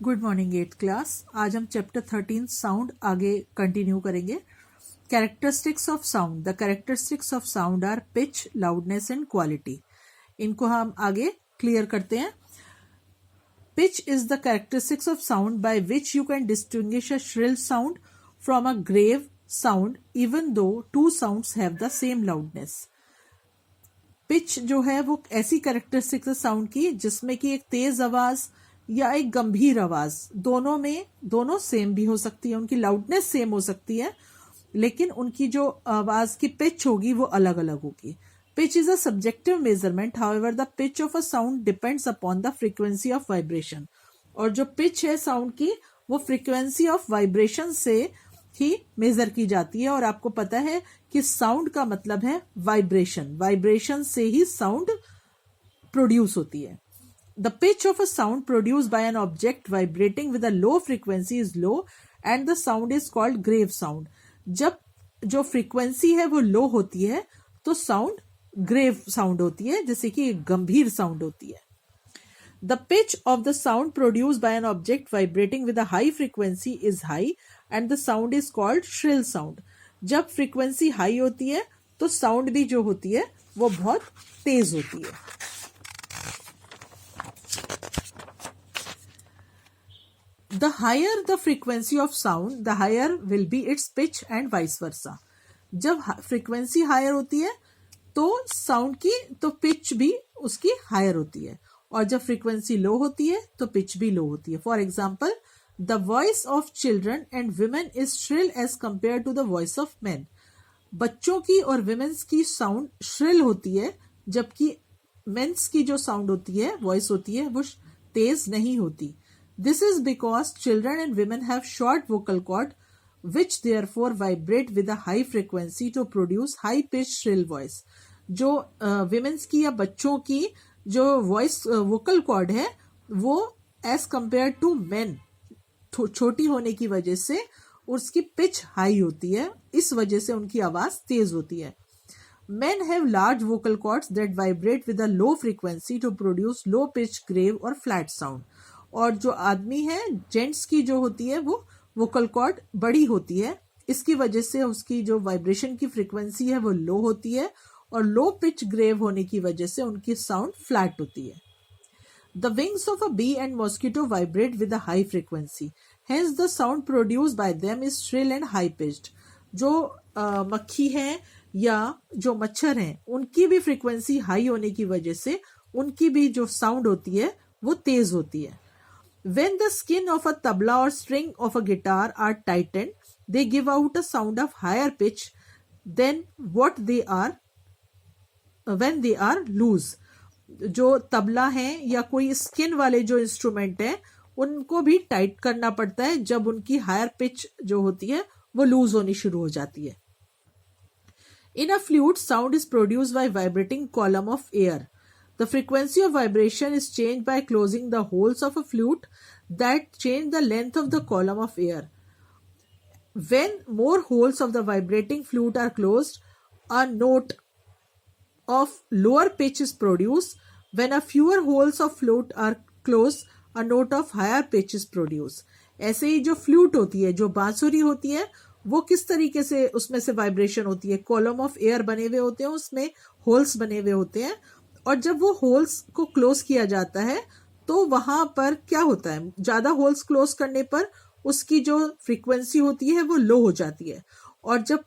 Good morning 8th class. आज हम chapter 13 sound आगे कंटिन्यू करेंगे। Characteristics of sound. The characteristics of sound are pitch, loudness and quality. इनको हम आगे क्लियर करते हैं। Pitch is the characteristics of sound by which you can distinguish a shrill sound from a grave sound even though two sounds have the same loudness. Pitch जो है वो ऐसी characteristics है साउंड की जिसमें कि एक तेज आवाज या एक गंभीर आवाज दोनों सेम भी हो सकती है, उनकी लाउडनेस सेम हो सकती है, लेकिन उनकी जो आवाज की पिच होगी वो अलग अलग होगी। Pitch is a subjective measurement, however the pitch of a sound depends upon the frequency of vibration. और जो पिच है साउंड की वो फ्रीक्वेंसी ऑफ वाइब्रेशन से ही मेजर की जाती है। और आपको पता है कि साउंड का मतलब है वाइब्रेशन, वाइब्रेशन से ही साउंड प्रोड्यूस होती है। The pitch of a sound produced by an object vibrating with a low frequency is low and the sound is called grave sound. जब जो फ्रीक्वेंसी है वो लो होती है तो साउंड ग्रेव साउंड होती है, जैसे कि एक गंभीर साउंड होती है। The pitch of the sound produced by an object vibrating with a high frequency is high and the sound is called shrill sound. जब फ्रीक्वेंसी हाई होती है तो साउंड भी जो होती है वो बहुत तेज होती है। The higher the frequency of sound, the higher will be its pitch and vice versa. जब फ्रीक्वेंसी हायर होती है तो साउंड की तो पिच भी उसकी हायर होती है, और जब फ्रीक्वेंसी लो होती है तो पिच भी लो होती है। For example, the voice of children and women is shrill as compare to the voice of man. बच्चों की और वुमेन्स की साउंड श्रिल होती है, जबकि मेन्स की जो साउंड होती है, वॉइस होती है, वो तेज नहीं होती। This is because children and women have short vocal cord which therefore vibrate with a high frequency to produce high pitched shrill voice. जो women's की या बच्चों की जो voice vocal cord है वो as compared to men छोटी होने की वजह से उसकी pitch high होती है, इस वजह से उनकी आवाज तेज होती है। Men have large vocal cords that vibrate with a low frequency to produce low pitched grave or flat sound. और जो आदमी है, जेंट्स की जो होती है वो वोकल कॉर्ड बड़ी होती है, इसकी वजह से उसकी जो वाइब्रेशन की फ्रीक्वेंसी है वो लो होती है, और लो पिच ग्रेव होने की वजह से उनकी साउंड फ्लैट होती है। The wings of a bee and mosquito vibrate with a high frequency, hence the sound produced by them is shrill and high pitched. जो मक्खी है या जो मच्छर हैं, उनकी भी फ्रीक्वेंसी हाई होने की वजह से उनकी भी जो साउंड होती है वो तेज होती है। When the skin of a tabla or string of a guitar are tightened, they give out a sound of higher pitch than what they are when they are loose. जो तबला है या कोई स्किन वाले जो इंस्ट्रूमेंट है उनको भी tight करना पड़ता है जब उनकी हायर पिच जो होती है वो लूज होनी शुरू हो जाती है। In a flute, sound is produced by vibrating column of air. The frequency of vibration is changed by closing the holes of a flute that change the length of the column of air. When more holes of the vibrating flute are closed, a note of lower pitch is produced. When a fewer holes of flute are closed, a note of higher pitch is produced. ऐसे ही जो flute होती है, जो बांसुरी होती है, वो किस तरीके से उसमें से वाइब्रेशन होती है, कॉलम ऑफ एयर बने हुए होते हैं, उसमें होल्स बने हुए होते हैं, और जब वो होल्स को क्लोज किया जाता है तो वहां पर क्या होता है, ज्यादा होल्स क्लोज करने पर उसकी जो फ्रीक्वेंसी होती है वो लो हो जाती है, और जब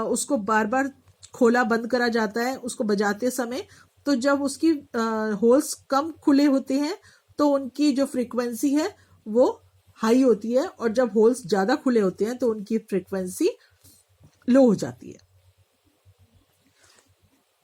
उसको बार बार खोला बंद करा जाता है उसको बजाते समय, तो जब उसकी होल्स कम खुले होते हैं तो उनकी जो फ्रीक्वेंसी है वो हाई होती है, और जब होल्स ज्यादा खुले होते हैं तो उनकी फ्रीक्वेंसी लो हो जाती है।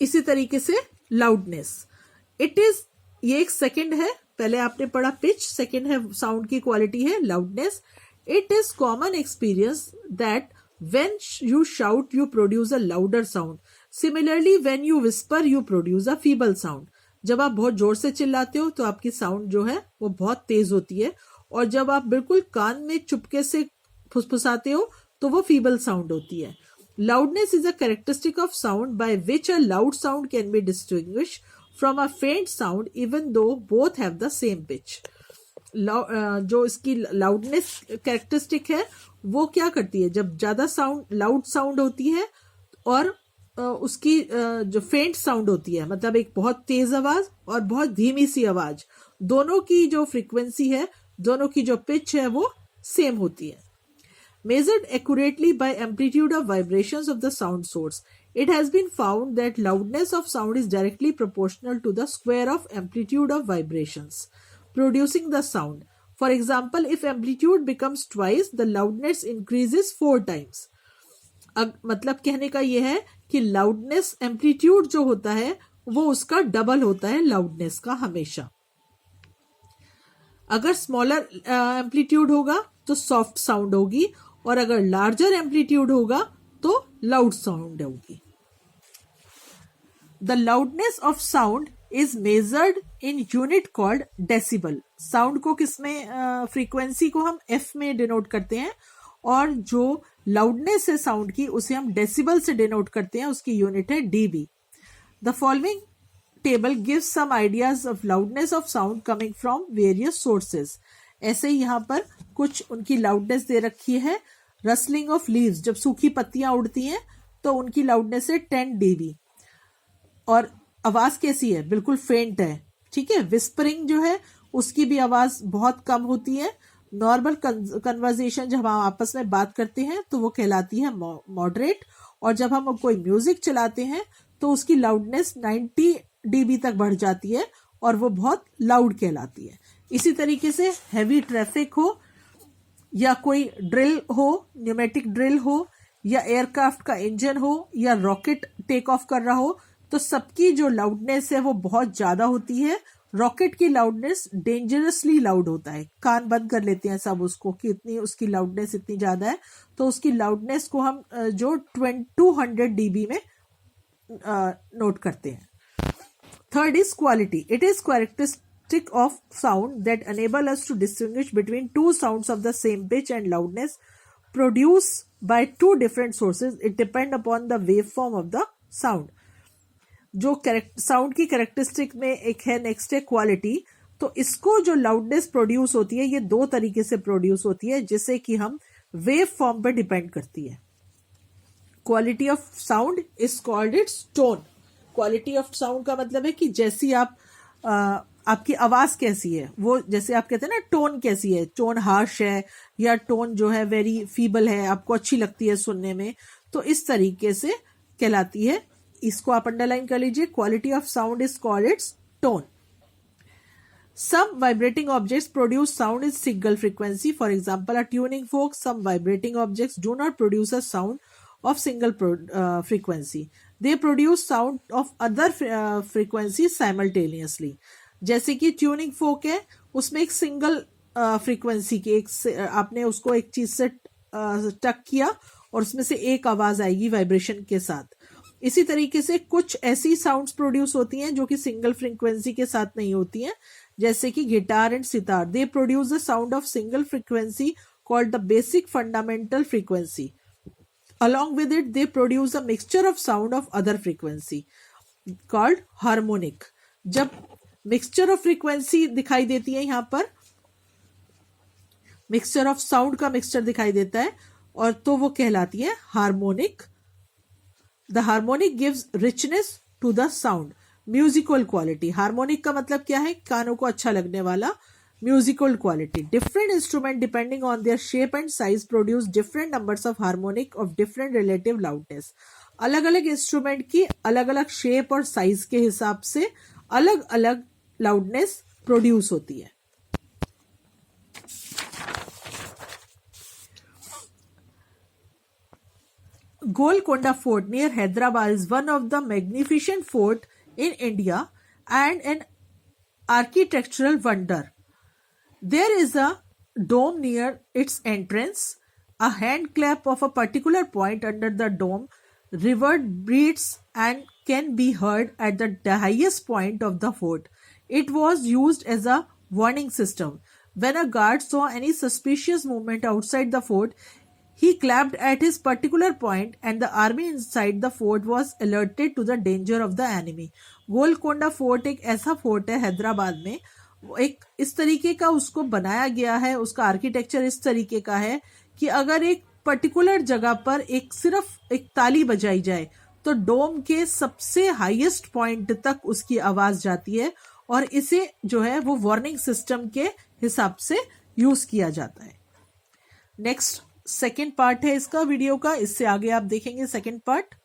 इसी तरीके से लाउडनेस, इट इज, ये एक सेकंड है, पहले आपने पढ़ा पिच, सेकंड है साउंड की क्वालिटी है loudness. It is common experience that when you shout you produce a louder sound, similarly when you whisper you produce a feeble sound. जब आप बहुत जोर से चिल्लाते हो तो आपकी साउंड जो है वो बहुत तेज होती है, और जब आप बिल्कुल कान में चुपके से फुसफुसाते हो तो वो फीबल साउंड होती है। Loudness is a characteristic of sound by which a loud sound can be distinguished from a faint sound even though both have the same pitch. जो इसकी लाउडनेस कैरेक्टरिस्टिक है वो क्या करती है, जब ज्यादा साउंड लाउड साउंड होती है और उसकी जो फेंट साउंड होती है, मतलब एक बहुत तेज आवाज और बहुत धीमी सी आवाज, दोनों की जो फ्रीक्वेंसी है, दोनों की जो पिच है वो सेम होती है. Measured accurately by amplitude of vibrations of the sound source, it has been found that loudness of sound is directly proportional to the square of amplitude of vibrations producing the sound. For example, if amplitude becomes twice, the loudness increases 4 times. अब मतलब कहने का यह है कि loudness amplitude जो होता है वो उसका डबल होता है लाउडनेस का हमेशा. अगर स्मॉलर एम्पलीट्यूड होगा तो सॉफ्ट साउंड होगी और अगर लार्जर एम्पलीट्यूड होगा तो लाउड साउंड होगी. The loudness of sound is measured in unit called decibel. Sound को किसमें, फ्रीक्वेंसी को हम एफ में डिनोट करते हैं और जो लाउडनेस है साउंड की उसे हम डेसिबल से डिनोट करते हैं, उसकी यूनिट है dB. The following table gives some ideas of loudness of sound coming from various sources. ऐसे ही यहाँ पर कुछ उनकी लाउडनेस दे रखी है. रसलिंग ऑफ लीव्स, जब सूखी पत्तियां उड़ती हैं तो उनकी लाउडनेस है 10 dB और आवाज कैसी है, बिल्कुल फेंट है. ठीक है. विस्परिंग जो है उसकी भी आवाज बहुत कम होती है. नॉर्मल कन्वर्सेशन जब हम आपस में बात करते हैं तो वो कहलाती है मॉडरेट, और जब हम कोई म्यूजिक चलाते हैं तो उसकी लाउडनेस 90 dB तक बढ़ जाती है और वो बहुत लाउड कहलाती है. इसी तरीके से हैवी ट्रैफिक हो या कोई ड्रिल हो, न्यूमेटिक ड्रिल हो या एयरक्राफ्ट का इंजन हो या रॉकेट टेक ऑफ कर रहा हो, तो सबकी जो लाउडनेस है वो बहुत ज्यादा होती है. रॉकेट की लाउडनेस डेंजरसली लाउड होता है. कान बंद कर लेते हैं सब उसको कि इतनी उसकी लाउडनेस इतनी ज्यादा है. तो उसकी लाउडनेस को हम जो 200 dB में नोट करते हैं. Third is quality. It is characteristic of sound that enable us to distinguish between two sounds of the same pitch and loudness produced by two different sources. It depend upon the waveform of the sound. जो sound की characteristic में एक है, next है quality. तो इसको जो loudness produce होती है ये दो तरीके से प्रोड्यूस होती है जिससे कि हम वेव फॉर्म पर डिपेंड करती है. Quality of sound is called its tone. Quality of sound का मतलब है कि जैसी आपकी आवाज कैसी है, वो जैसे आप कहते हैं ना टोन कैसी है, टोन हार्श है या टोन जो है वेरी फीबल है, आपको अच्छी लगती है सुनने में, तो इस तरीके से कहलाती है. इसको आप अंडरलाइन कर लीजिए. Quality of sound is called its tone. Some vibrating objects produce sound in single frequency. For example, a tuning fork. Some vibrating objects do not produce a sound of single frequency. They produce sound of other frequencies simultaneously. जैसे कि tuning फोक है, उसमें एक single frequency की आपने उसको एक चीज से टक किया और उसमें से एक आवाज आएगी वाइब्रेशन के साथ. इसी तरीके से कुछ ऐसी साउंड्स प्रोड्यूस होती हैं जो कि सिंगल फ्रीक्वेंसी के साथ नहीं होती हैं, जैसे कि guitar and sitar. They produce the sound of single frequency called the basic fundamental frequency. Along with it they produce a mixture of sound of other frequency called harmonic. जब मिक्सचर ऑफ फ्रीक्वेंसी दिखाई देती है, यहाँ पर mixture of sound का mixture दिखाई देता है और तो वो कहलाती है harmonic. The harmonic gives richness to the sound. Musical quality. Harmonic का मतलब क्या है, कानों को अच्छा लगने वाला. Musical quality. Different instrument depending on their shape and size produce different numbers of harmonic of different relative loudness. अलग अलग इंस्ट्रूमेंट की अलग अलग शेप और साइज के हिसाब से अलग अलग लाउडनेस प्रोड्यूस होती है. Golconda Fort near Hyderabad is one of the magnificent fort in India and an architectural wonder. There is a dome near its entrance. A hand clap of a particular point under the dome reverberates and can be heard at the highest point of the fort. It was used as a warning system. When a guard saw any suspicious movement outside the fort, he clapped at his particular point and the army inside the fort was alerted to the danger of the enemy. Golconda fort एक ऐसा fort है हैदराबाद में एक इस तरीके का उसको बनाया गया है, उसका आर्किटेक्चर इस तरीके का है कि अगर एक पर्टिकुलर जगह पर सिर्फ एक ताली बजाई जाए तो डोम के सबसे हाईएस्ट पॉइंट तक उसकी आवाज जाती है, और इसे जो है वो वार्निंग सिस्टम के हिसाब से यूज किया जाता है। नेक्स्ट सेकेंड पार्ट है इसका वीडियो का, इससे आगे आप देखेंगे सेकेंड पार्ट।